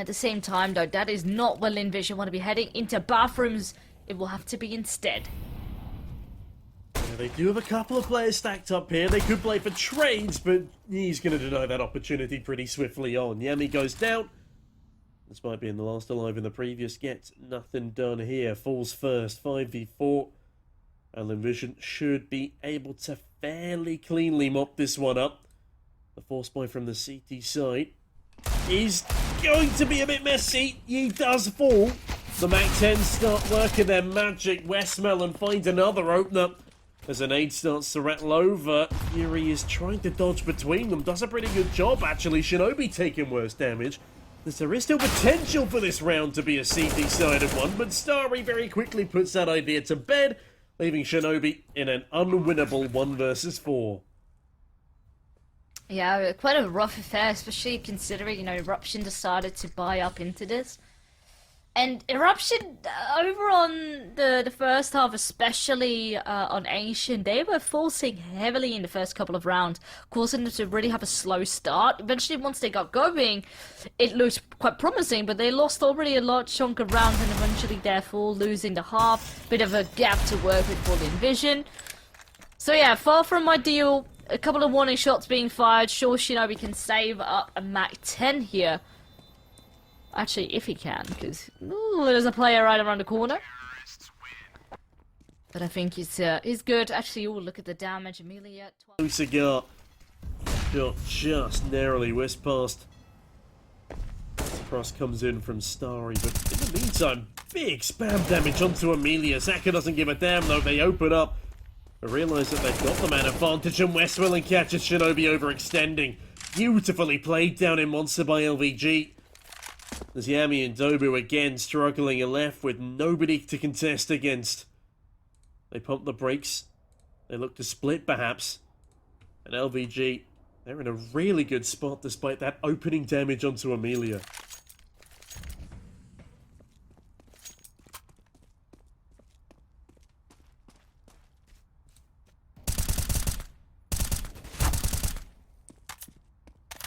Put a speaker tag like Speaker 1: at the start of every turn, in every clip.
Speaker 1: At the same time, though, that is not where Lynn want to be heading. Into bathrooms, it will have to be instead.
Speaker 2: Yeah, they do have a couple of players stacked up here. They could play for trades, but he's going to deny that opportunity pretty swiftly on. Yami goes down. Despite being the last alive in the previous, gets nothing done here. Falls first, 5v4. And Lynn should be able to fairly cleanly mop this one up. The force buy from the CT side is going to be a bit messy. He does fall. The MAC-10 start working their magic. Westmelon finds another opener. As an aid starts to rattle over, Fury is trying to dodge between them. Does a pretty good job, actually. Shinobi taking worse damage. There is still potential for this round to be a CT-sided one, but Starry very quickly puts that idea to bed, leaving Shinobi in an unwinnable 1 versus 4.
Speaker 1: Yeah, quite a rough affair, especially considering, you know, Eruption decided to buy up into this. And Eruption, over on the first half, especially on Asian, they were forcing heavily in the first couple of rounds, causing them to really have a slow start. Eventually, once they got going, it looked quite promising, but they lost already a large chunk of rounds and eventually, therefore, losing the half. Bit of a gap to work with for Lynn Vision. So yeah, far from ideal. A couple of warning shots being fired. Sure, Shinobi can save up a MAC-10 here. Actually, if he can, because there's a player right around the corner. But I think he's good. Actually, look at the damage. Amelia.
Speaker 2: Cigar shot just narrowly whisked past. Cross comes in from Starry, but in the meantime, big spam damage onto Amelia. Zaka doesn't give a damn though. They open up. I realise that they've got the man advantage, and Westmelon catches Shinobi overextending. Beautifully played down in Monster by LVG. As Yami and Dobu again struggling and left with nobody to contest against. They pump the brakes. They look to split perhaps. And LVG, they're in a really good spot despite that opening damage onto Amelia.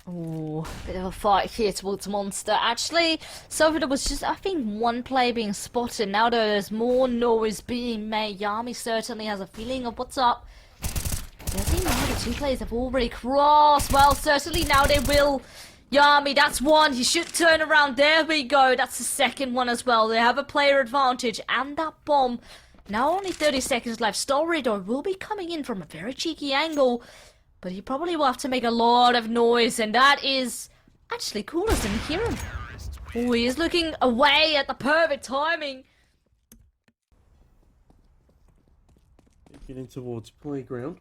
Speaker 1: Ooh, bit of a fight here towards Monster. Actually, so far there was just, I think, one player being spotted. Now there's more noise being made. Yami certainly has a feeling of what's up. I think now the 2 players have already crossed. Well, certainly now they will. Yami, that's one. He should turn around. There we go. That's the second one as well. They have a player advantage. And that bomb. Now only 30 seconds left. Storidor will be coming in from a very cheeky angle. But he probably will have to make a lot of noise, and that is actually cool. I didn't hear him. Oh, he is looking away at the perfect timing.
Speaker 2: Getting towards playground.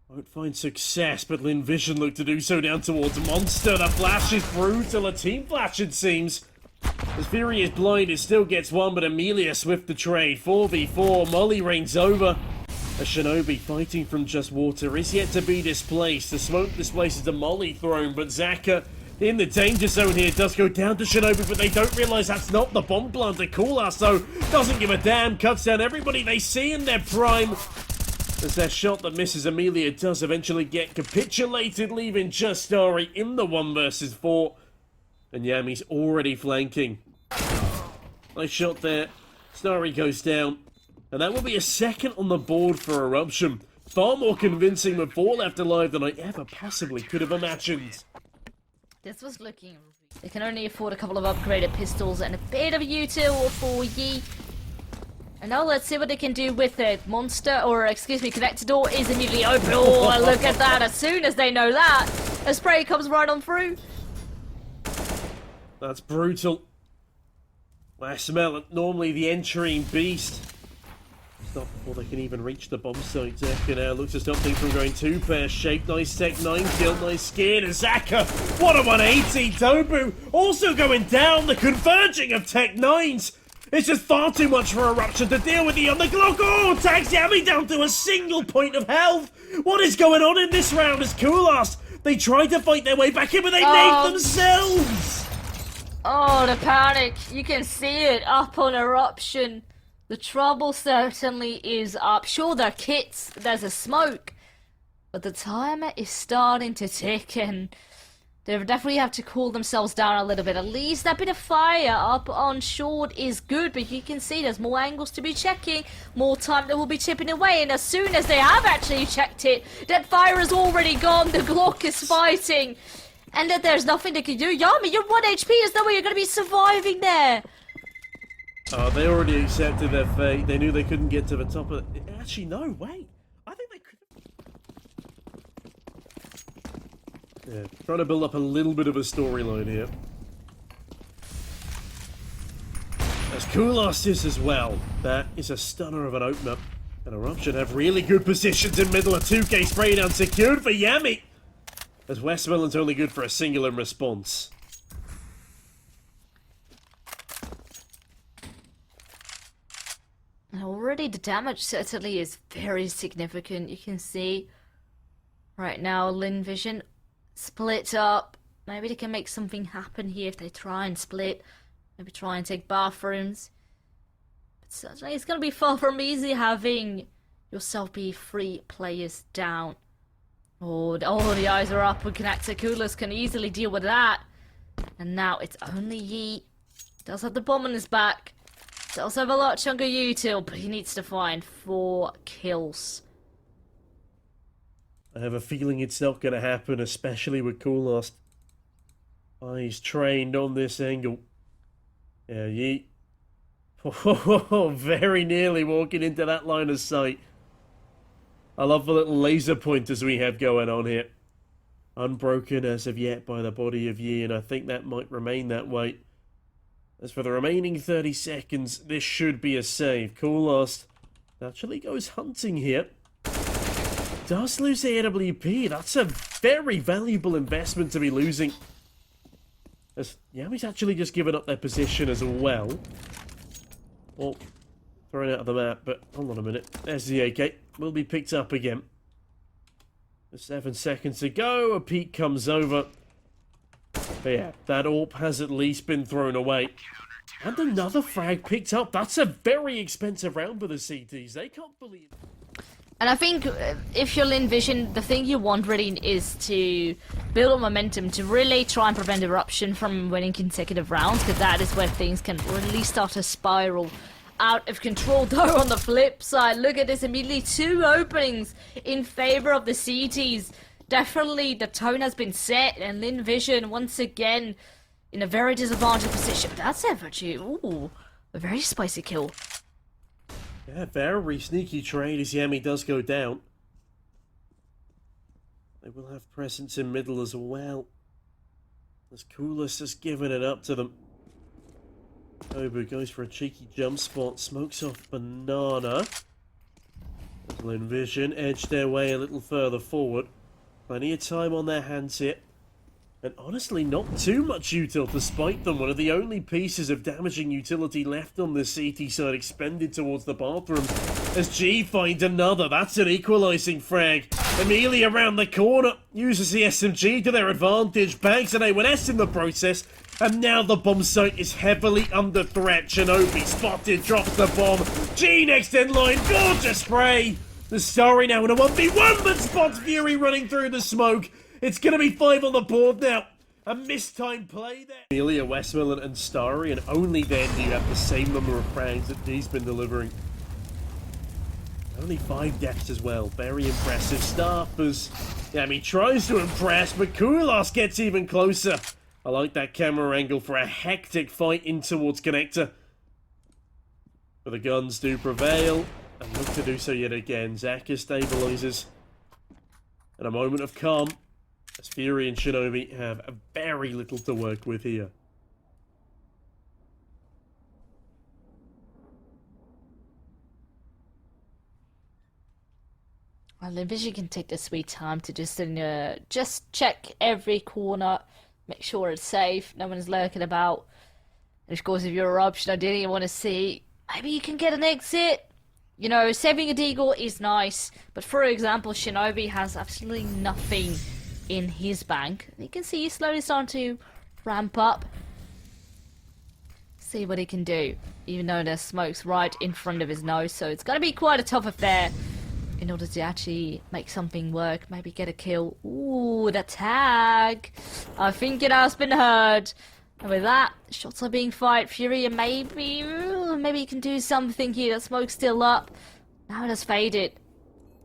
Speaker 2: Won't find success, but Lynn Vision look to do so down towards Monster. The flash is brutal. A team flash, it seems. As Fury is blind, it still gets one, but Amelia swift the trade. 4v4. Molly reigns over. A Shinobi fighting from just water is yet to be displaced. The smoke displaces the Molly thrown, but Zaka in the danger zone here does go down to Shinobi, but they don't realise that's not the bomb planter. Kulas, though, doesn't give a damn, cuts down everybody they see in their prime. As their shot that misses Amelia does eventually get capitulated, leaving just Starry in the 1 versus 4. And Yami's already flanking. Nice shot there. Starry goes down. And that will be a second on the board for Eruption. Far more convincing with 4 left alive than I ever possibly could have imagined.
Speaker 1: This was looking... They can only afford a couple of upgraded pistols and a bit of util for Yi. And now let's see what they can do with it. Monster, or excuse me, connector door is immediately open. Oh, look at that. As soon as they know that, a spray comes right on through.
Speaker 2: That's brutal. Westmelon, normally the entering beast. Stop before they can even reach the bomb site. Zaka now looks to stop things from going too pear-shaped. Nice Tech 9 kill, nice skin. And Zaka, what a 180! Tobu also going down. The converging of Tech 9s. It's just far too much for Eruption to deal with. The on the clock. Oh, tags Yami down to a single point of health. What is going on in this round as Kulas? They tried to fight their way back in, but they made themselves.
Speaker 1: Oh, the panic. You can see it up on Eruption. The trouble certainly is up. Sure, there are kits, there's a smoke, but the timer is starting to tick, and They definitely have to cool themselves down a little bit. At least that bit of fire up on short is good, but you can see there's more angles to be checking, more time that will be chipping away, and as soon as they have actually checked it, that fire is already gone, the Glock is fighting, and that there's nothing they can do. Yami, you're 1 HP, there's no way you're going to be surviving there.
Speaker 2: They already accepted their fate. They knew they couldn't get to the top of it. Actually, no, wait. I think they could. Yeah, trying to build up a little bit of a storyline here. As Kulos is as well. That is a stunner of an opener. And ERUPTION have really good positions in middle. A 2K spray down secured for Yami. As Westmoreland's only good for a single in response.
Speaker 1: Already the damage certainly is very significant. You can see right now Lynn Vision split up. Maybe they can make something happen here if they try and split. Maybe try and take bathrooms. But certainly it's going to be far from easy having yourself be 3 players down. Oh, the eyes are up and connector. Coolers can easily deal with that. And now it's only Yi. Does have the bomb on his back. Does have a lot chunker util, but he needs to find 4 kills.
Speaker 2: I have a feeling it's not going to happen, especially with Kulos. He's trained on this angle. Yeah, Yeet. Oh, very nearly walking into that line of sight. I love the little laser pointers we have going on here. Unbroken as of yet by the body of Yi, and I think that might remain that way. As for the remaining 30 seconds, this should be a save. Kulos actually goes hunting here. Does lose the AWP. That's a very valuable investment to be losing. As Yami's actually just given up their position as well. Well, thrown out of the map, but hold on a minute. There's the AK. Will be picked up again. 7 seconds to go. A peek comes over. But yeah, that AWP has at least been thrown away. And another frag picked up. That's a very expensive round for the CTs. They can't believe it.
Speaker 1: And I think if you're Lynn Vision, the thing you want really is to build on momentum, to really try and prevent ERUPTION from winning consecutive rounds, because that is where things can really start to spiral out of control. Though on the flip side, look at this, immediately 2 openings in favor of the CTs. Definitely the tone has been set, and Lynn Vision once again in a very disadvantaged position. But that's actually, ooh, a very spicy kill.
Speaker 2: Yeah, very sneaky trade as Yami does go down. They will have presence in middle as well. As Kulos has given it up to them. Obu goes for a cheeky jump spot, smokes off banana. As Lynn Vision edge their way a little further forward. Plenty of time on their hands here. And honestly, not too much util to spite them. One of the only pieces of damaging utility left on the CT side expended towards the bathroom. As G finds another. That's an equalising frag. Amelia around the corner. Uses the SMG to their advantage. Bags an EwenClips in the process. And now the bomb site is heavily under threat. Shinobi spotted. Drops the bomb. G next in line. Gorgeous spray. The Starry now in a 1v1, but spots Fury running through the smoke. It's going to be 5 on the board now. A mistimed play there. Amelia, Westmoreland and Starry, and only then do you have the same number of frags that D's been delivering. Only 5 deaths as well. Very impressive stuff as Yami tries to impress, but Kulos gets even closer. I like that camera angle for a hectic fight in towards connector. But the guns do prevail. And look to do so yet again. Zaka stabilizes. And a moment of calm. As Fury and Shinobi have very little to work with here.
Speaker 1: Well, Envision can take the sweet time to just check every corner, make sure it's safe, no one's lurking about. And of course, if you're ERUPTION, ideally you want to see, maybe you can get an exit. You know, saving a deagle is nice, but for example, Shinobi has absolutely nothing in his bank. You can see he's slowly starting to ramp up. See what he can do, even though there's smokes right in front of his nose, so it's going to be quite a tough affair in order to actually make something work, maybe get a kill. Ooh, the tag. I think it has been heard. And with that, shots are being fired. Fury, and maybe he can do something here. That smoke's still up. Now it has faded.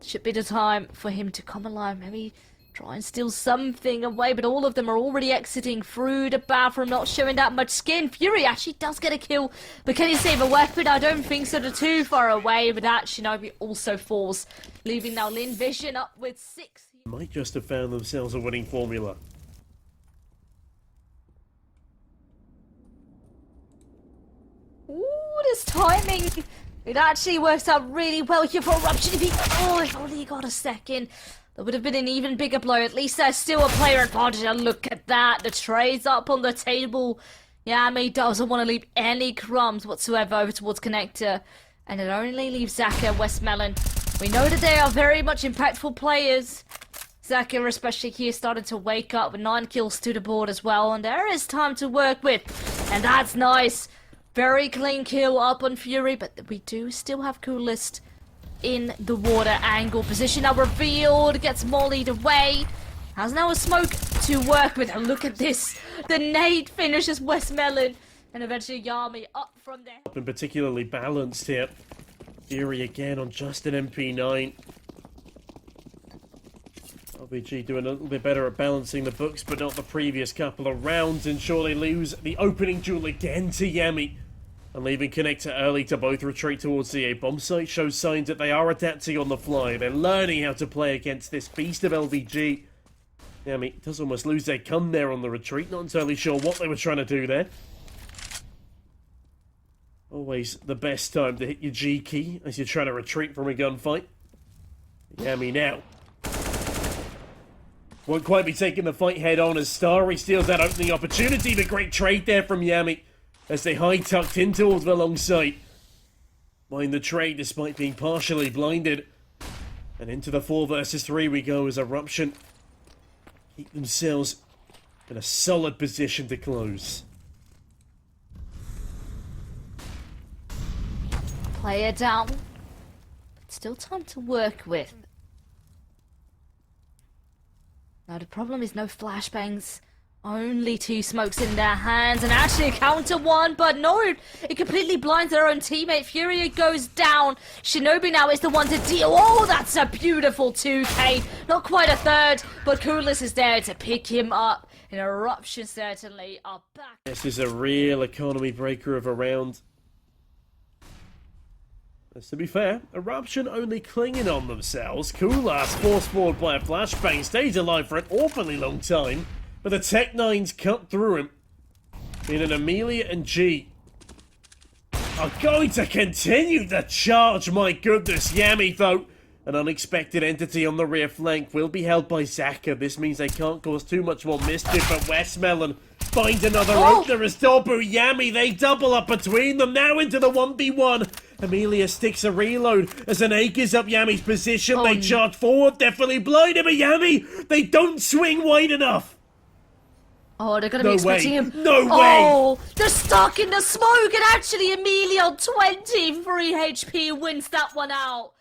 Speaker 1: Should be the time for him to come alive. Maybe try and steal something away, but all of them are already exiting through the bathroom, not showing that much skin. Fury actually does get a kill, but can he save a weapon? I don't think so. They're too far away, but that Shinobi also falls, leaving now Lynn Vision up with 6.
Speaker 2: Might just have found themselves a winning formula.
Speaker 1: Ooh, this timing. It actually works out really well here for Eruption. If only he got a second. That would have been an even bigger blow. At least there's still a player advantage. And look at that. The tray's up on the table. Yami doesn't want to leave any crumbs whatsoever over towards Connector. And it only leaves Zaka and Westmelon. We know that they are very much impactful players. Zaka especially here started to wake up with 9 kills to the board as well. And there is time to work with. And that's nice. Very clean kill up on Fury. But we do still have Coolest in the water angle. Position now revealed. Gets mollied away. Has now a smoke to work with. And look at this. The nade finishes Westmelon. And eventually Yami up from there.
Speaker 2: Been particularly balanced here. Fury again on just an MP9. LVG doing a little bit better at balancing the books, but not the previous couple of rounds. And sure, they lose the opening duel again to Yami. And leaving Connector early to both retreat towards the A bomb site shows signs that they are adapting on the fly. They're learning how to play against this beast of LVG. Yami does almost lose their gun there on the retreat. Not entirely sure what they were trying to do there. Always the best time to hit your G key as you're trying to retreat from a gunfight. Yami now won't quite be taking the fight head on as Starry steals that opening opportunity. The great trade there from Yami as they high-tucked in towards the long site. Mind the trade despite being partially blinded. And into the 4 versus 3 we go as Eruption keep themselves in a solid position to close.
Speaker 1: Player down. But still time to work with. Now the problem is no flashbangs. Only 2 smokes in their hands, and actually a counter one, but no, it completely blinds their own teammate. Fury goes down. Shinobi now is the one to deal. Oh, that's a beautiful 2K. Not quite a third, but Coolest is there to pick him up. And Eruption certainly are back.
Speaker 2: This is a real economy breaker of a round. As to be fair, Eruption only clinging on themselves. Coolest forced forward by a flashbang, stays alive for an awfully long time. But the Tech-9s cut through him. Meaning Amelia and G are going to continue the charge. My goodness, Yami though, an unexpected entity on the rear flank, will be held by Zaka. This means they can't cause too much more mischief, but Westmelon finds another opener as Dobu, Yami, they double up between them, now into the 1v1. Amelia sticks a reload as an ache is up Yami's position. They charge forward, they're fully blinded, but Yami, they don't swing wide enough.
Speaker 1: Oh, they're going to be expecting him.
Speaker 2: No way!
Speaker 1: Oh, they're stuck in the smoke, and actually Amelia on 23 HP wins that one out.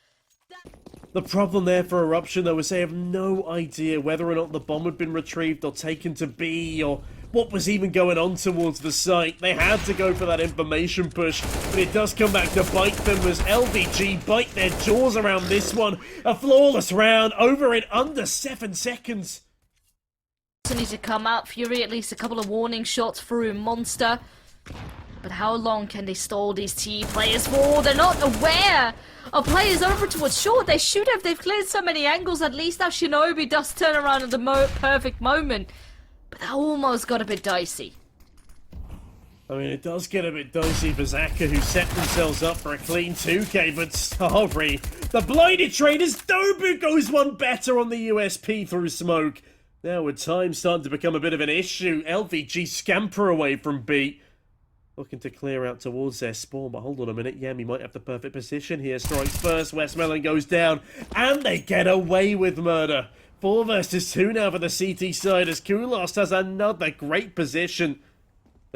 Speaker 2: The problem there for Eruption, though, is they have no idea whether or not the bomb had been retrieved or taken to B, or what was even going on towards the site. They had to go for that information push, but it does come back to bite them as LVG bite their jaws around this one. A flawless round, over in under 7 seconds.
Speaker 1: Need to come out. Fury at least a couple of warning shots through Monster. But how long can they stall these T players for? They're not aware of players over towards short. They should have. They've cleared so many angles. At least now Shinobi does turn around at the perfect moment. But that almost got a bit dicey.
Speaker 2: I mean, it does get a bit dicey for Zaka, who set themselves up for a clean 2K, but sorry. The blinded traders, Dobu goes one better on the USP through smoke. Now with time starting to become a bit of an issue, LVG scamper away from B. Looking to clear out towards their spawn, but hold on a minute, Yami might have the perfect position here. Strikes first, Westmelon goes down, and they get away with murder. 4 versus 2 now for the CT side as Kulast has another great position.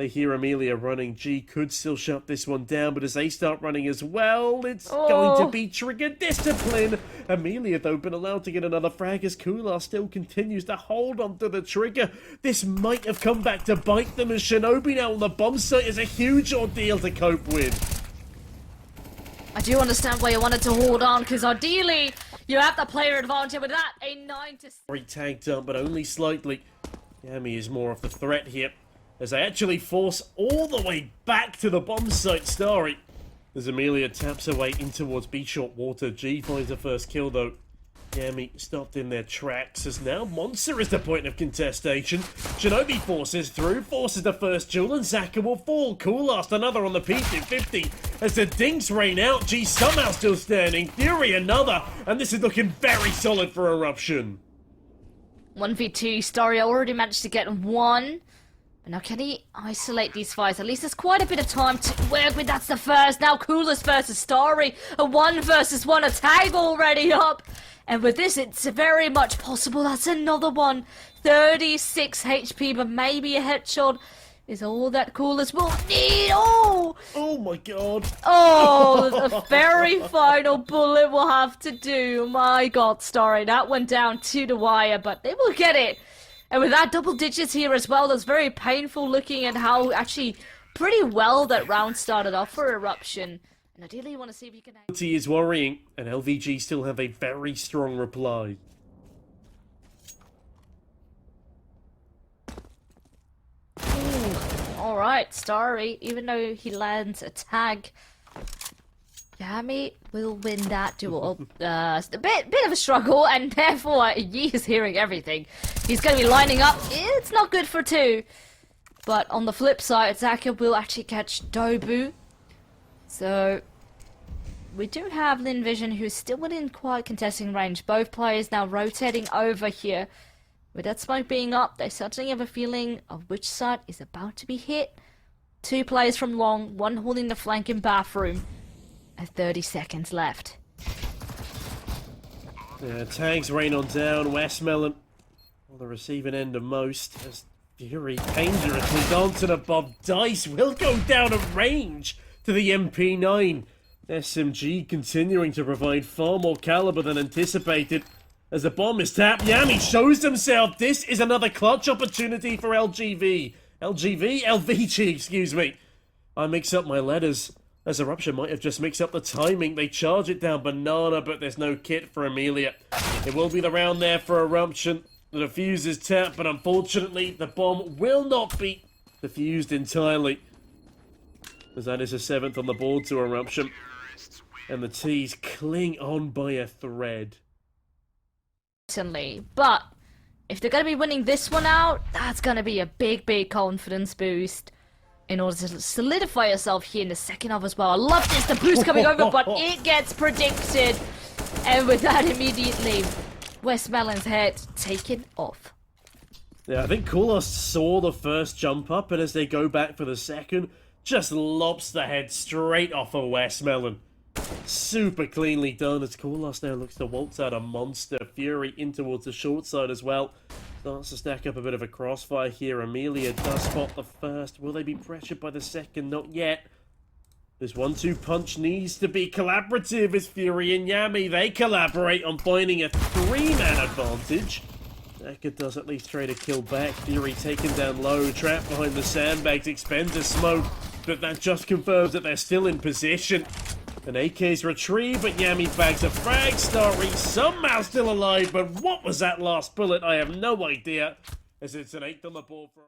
Speaker 2: They hear Amelia running. G could still shut this one down, but as they start running as well, it's going to be trigger discipline. Amelia, though, been allowed to get another frag as Kula still continues to hold on to the trigger. This might have come back to bite them as Shinobi now on the bomb site is a huge ordeal to cope with.
Speaker 1: I do understand why you wanted to hold on, because ideally you have the player advantage with that. A 9-6.
Speaker 2: Very tagged up, but only slightly. Yami is more of the threat here, as they actually force all the way back to the bomb site. Starry, as Amelia taps her way in towards B-short water. G finds the first kill though. Yami stopped in their tracks as now Monster is the point of contestation. Shinobi forces through, forces the first duel, and Zaka will fall. Cool last another on the P250 as the dinks rain out. G somehow still standing. Fury another, and this is looking very solid for Eruption.
Speaker 1: 1v2, Starry already managed to get one. But now can he isolate these fights? At least there's quite a bit of time to work with. That's the first. Now Coolest versus Starry. A 1 versus 1, a tag already up. And with this, it's very much possible. That's another one. 36 HP, but maybe a headshot is all that Coolest will need. Oh!
Speaker 2: Oh my god.
Speaker 1: Oh, the very final bullet will have to do. My god, Starry. That went down to the wire, but they will get it. And with that, double digits here as well. That's very painful looking at how actually pretty well that round started off for Eruption. And ideally you want to see if you can...
Speaker 2: He is worrying, and LVG still have a very strong reply.
Speaker 1: Alright, Starry, even though he lands a tag, Yami will win that duel. A bit of a struggle, and therefore Yi is hearing everything. He's going to be lining up. It's not good for 2. But on the flip side, Zaka will actually catch Dobu. So we do have Lynn Vision, who's still within quite contesting range. Both players now rotating over here. With that smoke being up, they certainly have a feeling of which side is about to be hit. 2 players from long, 1 holding the flank in bathroom. And 30 seconds left.
Speaker 2: Yeah, tags rain on down. Westmelon on the receiving end of most. As Fury dangerously dancing above dice will go down at range to the MP9. SMG continuing to provide far more caliber than anticipated. As the bomb is tapped, Yami shows himself. This is another clutch opportunity for LVG, excuse me. I mix up my letters, as Eruption might have just mixed up the timing. They charge it down banana, but there's no kit for Amelia. It will be the round there for Eruption. The defuse is tapped, but unfortunately, the bomb will not be defused entirely. As that is a 7th on the board to Eruption. And the T's cling on by a thread.
Speaker 1: But if they're going to be winning this one out, that's going to be a big confidence boost in order to solidify yourself here in the second half as well. I love this, the boost coming over, but it gets predicted. And with that, immediately, Westmelon's head taken off.
Speaker 2: Yeah, I think Kulos saw the first jump up, and as they go back for the second, just lops the head straight off of Westmelon. Super cleanly done as Kulos now looks to waltz out a Monster. Fury in towards the short side as well. Starts to stack up a bit of a crossfire here. Amelia does spot the first. Will they be pressured by the second? Not yet. This 1-2 punch needs to be collaborative as Fury and Yami, they collaborate on finding a 3-man advantage. Eka does at least trade a kill back. Fury taken down low, trapped behind the sandbags, expends a smoke, but that just confirms that they're still in position. An AK's retrieved, but Yami bags a frag. Starry somehow still alive, but what was that last bullet? I have no idea, as it's an 8th on the board for...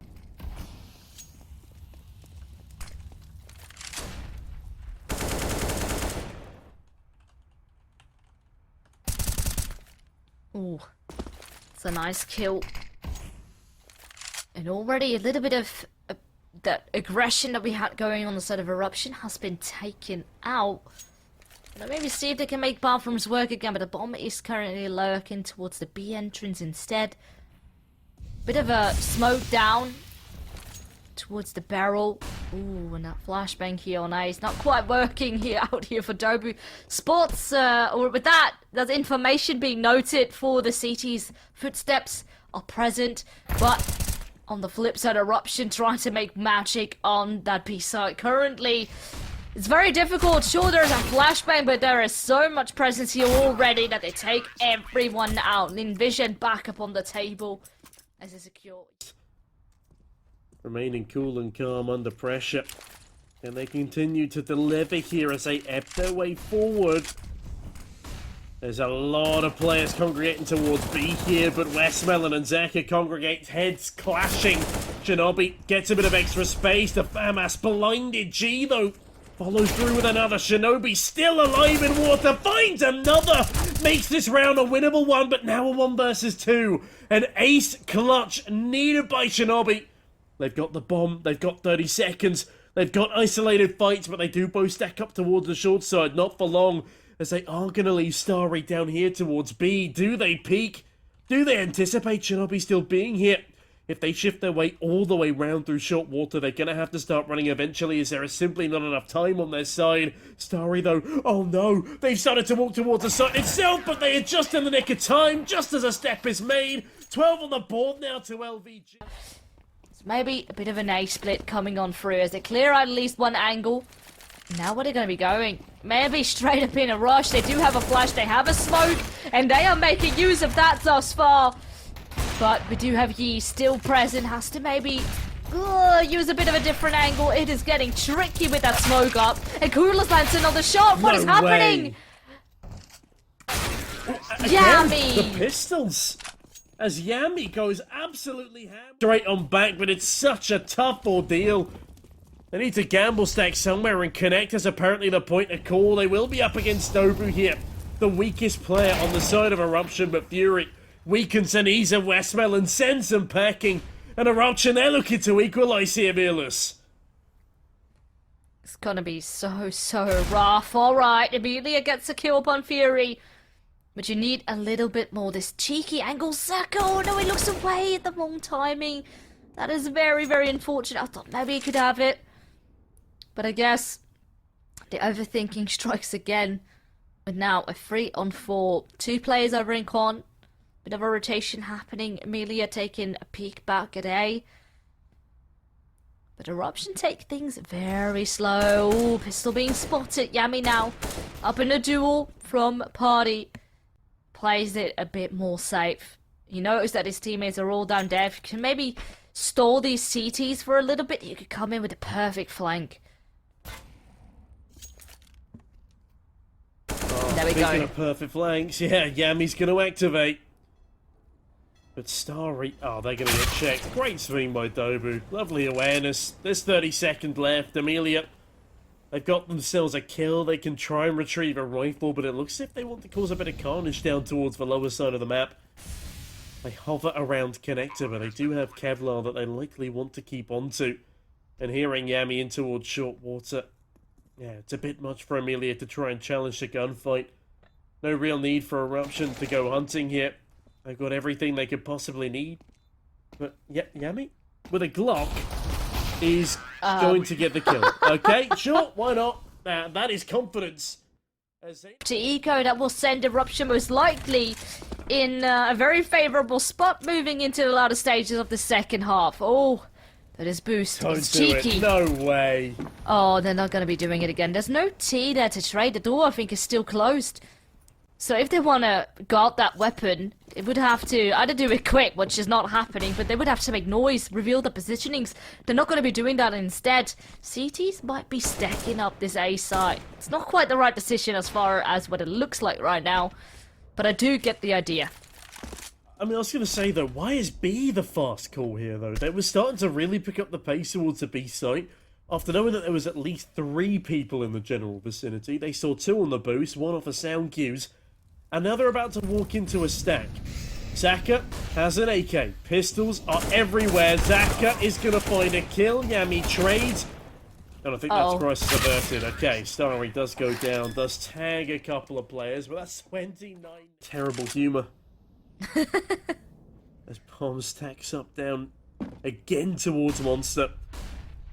Speaker 1: Ooh, it's a nice kill. And already a little bit of that aggression that we had going on the side of Eruption has been taken out. Now maybe see if they can make bathrooms work again, but the bomb is currently lurking towards the B entrance instead. Bit of a smoke down towards the barrel. Ooh, and that flashbang here on A is not quite working here out here for Dobu. Spots, or with that, there's information being noted for the CT's footsteps are present, but On the flip side, Eruption trying to make magic on that B side. Currently, it's very difficult. Sure, there's a flashbang, but there is so much presence here already that they take everyone out. Lynn Vision back up on the table as they secure.
Speaker 2: Remaining cool and calm under pressure. And they continue to deliver here as they ebb their way forward. There's a lot of players congregating towards B here, but Westmelon and Zeka congregate, heads clashing. Shinobi gets a bit of extra space. The FAMAS blinded G, though, follows through with another. Shinobi still alive in water, finds another. Makes this round a winnable one, but now a 1 versus 2. An ace clutch needed by Shinobi. They've got the bomb, they've got 30 seconds. They've got isolated fights, but they do both stack up towards the short side. Not for long, as they are going to leave Starry down here towards B. Do they peek? Do they anticipate Shinobi still being here? If they shift their way all the way round through short water, they're going to have to start running eventually, as there is simply not enough time on their side. Starry, though, oh no, they've started to walk towards the site itself, but they are just in the nick of time, just as a step is made. 12 on the board now to LVG.
Speaker 1: Maybe a bit of an A split coming on through as they clear out at least one angle. Now where are they going to be going? Maybe straight up in a rush. They do have a flash, they have a smoke, and they are making use of that thus far. But we do have Yi still present, has to maybe use a bit of a different angle. It is getting tricky with that smoke up. And Kulas lands another shot. What is happening? Yami!
Speaker 2: The pistols! As Yami goes absolutely ham straight on back, but it's such a tough ordeal. They need to gamble stack somewhere, and connect is apparently the point of call. They will be up against Dobu here, the weakest player on the side of Eruption, but Fury weakens and ease of Westmelon, sends them packing, and Eruption, they're looking to equalise here, Mirless.
Speaker 1: It's gonna be so rough. Alright, Amelia gets a kill upon Fury. But you need a little bit more. This cheeky angle. Zaka, oh no, he looks away at the wrong timing. That is very unfortunate. I thought maybe he could have it. But I guess the overthinking strikes again. But now a 3-on-4. 2 players over in Con. Bit of a rotation happening. Amelia taking a peek back at A. But Eruption take things very slow. Ooh, pistol being spotted. Yami now up in a duel from Party. Plays it a bit more safe. You notice that his teammates are all down there. If you can maybe stall these CTs for a little bit, you could come in with a perfect flank. There we go.
Speaker 2: Speaking of perfect flanks, yeah, Yami's going to activate. But Starry, oh, they're going to get checked. Great swing by Dobu. Lovely awareness. There's 30 seconds left. Amelia, they've got themselves a kill. They can try and retrieve a rifle, but it looks as if they want to cause a bit of carnage down towards the lower side of the map. They hover around Connector, but they do have Kevlar that they likely want to keep onto. And hearing Yami in towards short water, yeah, it's a bit much for Amelia to try and challenge the gunfight. No real need for Eruption to go hunting here. They've got everything they could possibly need. But yeah, Yami, with a Glock, is going to get the kill. Okay, sure, why not? That is confidence.
Speaker 1: To Eco, that will send Eruption most likely in a very favourable spot moving into the latter stages of the second half. Oh, that is boost. It's cheeky.
Speaker 2: No way.
Speaker 1: Oh, they're not going to be doing it again. There's no T there to trade. The door, I think, is still closed. So if they want to guard that weapon, it would have to either do it quick, which is not happening, but they would have to make noise, reveal the positionings. They're not going to be doing that instead. CTs might be stacking up this A site. It's not quite the right decision as far as what it looks like right now, but I do get the idea.
Speaker 2: I mean, I was going to say, though, why is B the fast call here, though? They were starting to really pick up the pace towards the B site. After knowing that there was at least 3 people in the general vicinity, they saw 2 on the boost, 1 off of sound cues, and now they're about to walk into a stack. Zaka has an AK. Pistols are everywhere. Zaka is going to find a kill. Yami trades. And I think that's crisis averted. Okay, Starry does go down, does tag a couple of players, but that's 29. Terrible humour. As Palm stacks up down again towards Monster.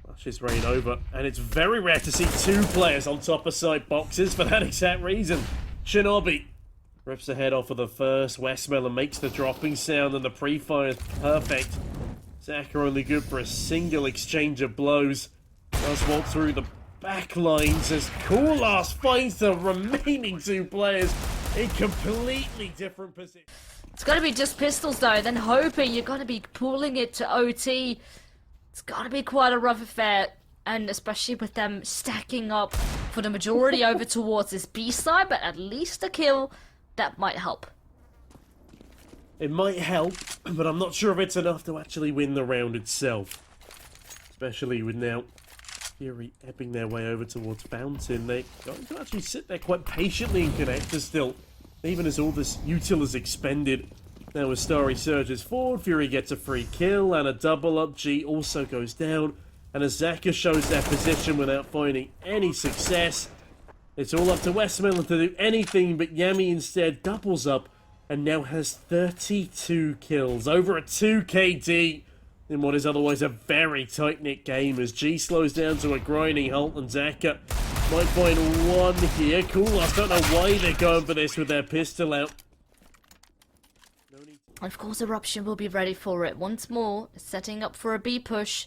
Speaker 2: Flashes rain over, and it's very rare to see 2 players on top of side boxes for that exact reason. Shinobi rips the head off of the first. Westmelon makes the dropping sound, and the pre-fire is perfect. Zaka only good for a single exchange of blows. Does walk through the back lines as kohokohdat finds the remaining two players in completely different positions.
Speaker 1: It's gonna be just pistols though, then hoping you're gonna be pulling it to OT. It's gonna be quite a rough affair, and especially with them stacking up for the majority over towards this B side, but at least a kill, that might help.
Speaker 2: It might help, but I'm not sure if it's enough to actually win the round itself. Especially with now Fury ebbing their way over towards Fountain. They're going to actually sit there quite patiently in connector still, even as all this util is expended. Now as Starry surges forward, Fury gets a free kill and a double up. G also goes down, and as Zaka shows their position without finding any success, it's all up to Westmelon to do anything, but Yami instead doubles up and now has 32 kills, over a 2 KD in what is otherwise a very tight-knit game as G slows down to a grinding halt and Zaka might find one here. kohokohdat don't know why they're going for this with their pistol out.
Speaker 1: Of course, ERUPTION will be ready for it once more, setting up for a B push.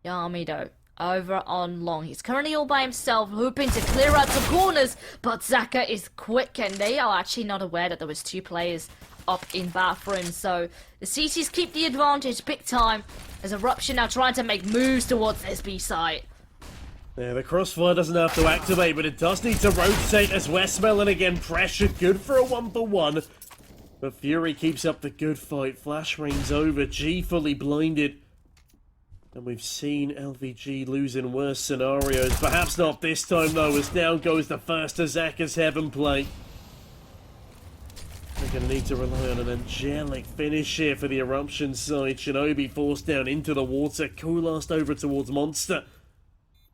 Speaker 1: Yami though, over on long. He's currently all by himself, hoping to clear out some corners, but Zaka is quick, and they are actually not aware that there was two players up in bathroom. So the CCs keep the advantage big time, as ERUPTION now trying to make moves towards this B site.
Speaker 2: Yeah, the crossfire doesn't have to activate, but it does need to rotate as Westmelon again pressured, good for a 1-for-1. But Fury keeps up the good fight. Flash rains over. G fully blinded. And we've seen LVG lose in worse scenarios. Perhaps not this time, though, as down goes the first of Zaka's Heaven play. They're going to need to rely on an angelic finish here for the ERUPTION side. Shinobi forced down into the water. kohokohdat over towards Monster.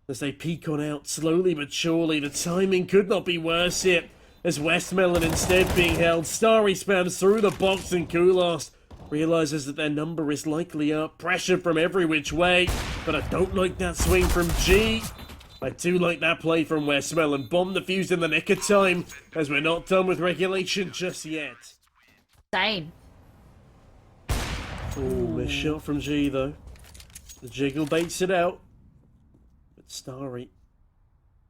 Speaker 2: As they peek on out slowly but surely. The timing could not be worse here, as Westmelon instead being held. Starry spams through the box and kohokohdat realizes that their number is likely up. Pressure from every which way, but I don't like that swing from G. I do like that play from Westmelon. Bomb the fuse in the nick of time, as we're not done with regulation just yet.
Speaker 1: Same.
Speaker 2: Ooh, missed shot from G though. The jiggle baits it out. But Starry,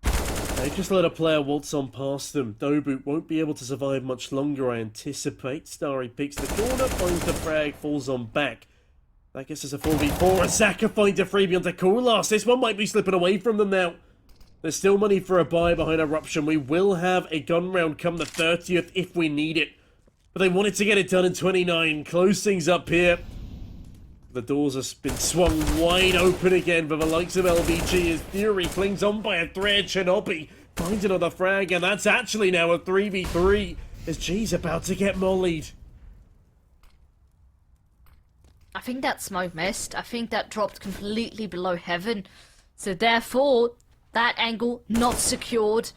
Speaker 2: they just let a player waltz on past them. Dobu won't be able to survive much longer, I anticipate. Starry picks the corner, finds the frag, falls on back. That gets us a 4v4. Zaka finds a freebie onto kohokohdat. This one might be slipping away from them now. There's still money for a buy behind ERUPTION. We will have a gun round come the 30th if we need it. But they wanted to get it done in 29. Close things up here. The doors have been swung wide open again for the likes of LVG as Fury clings on by a thread. Shinobi finds another frag, and that's actually now a 3v3 as G's about to get mollied.
Speaker 1: I think that smoke missed. I think that dropped completely below heaven. So therefore, that angle not secured.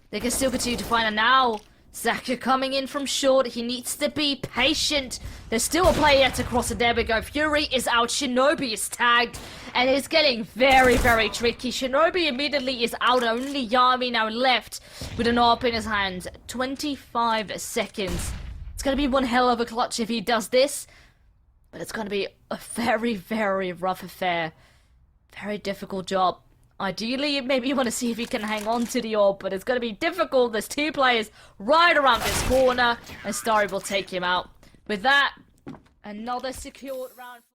Speaker 1: They can still continue to find it now. Zaka coming in from short. He needs to be patient. There's still a player yet to cross it. There we go. Fury is out. Shinobi is tagged. And it's getting very, very tricky. Shinobi immediately is out. Only Yami now left with an AWP in his hand. 25 seconds. It's going to be one hell of a clutch if he does this. But it's going to be a very, very rough affair. Very difficult job. Ideally, maybe you want to see if he can hang on to the AWP, but it's going to be difficult. There's two players right around this corner, and Starry will take him out. With that, another secured round.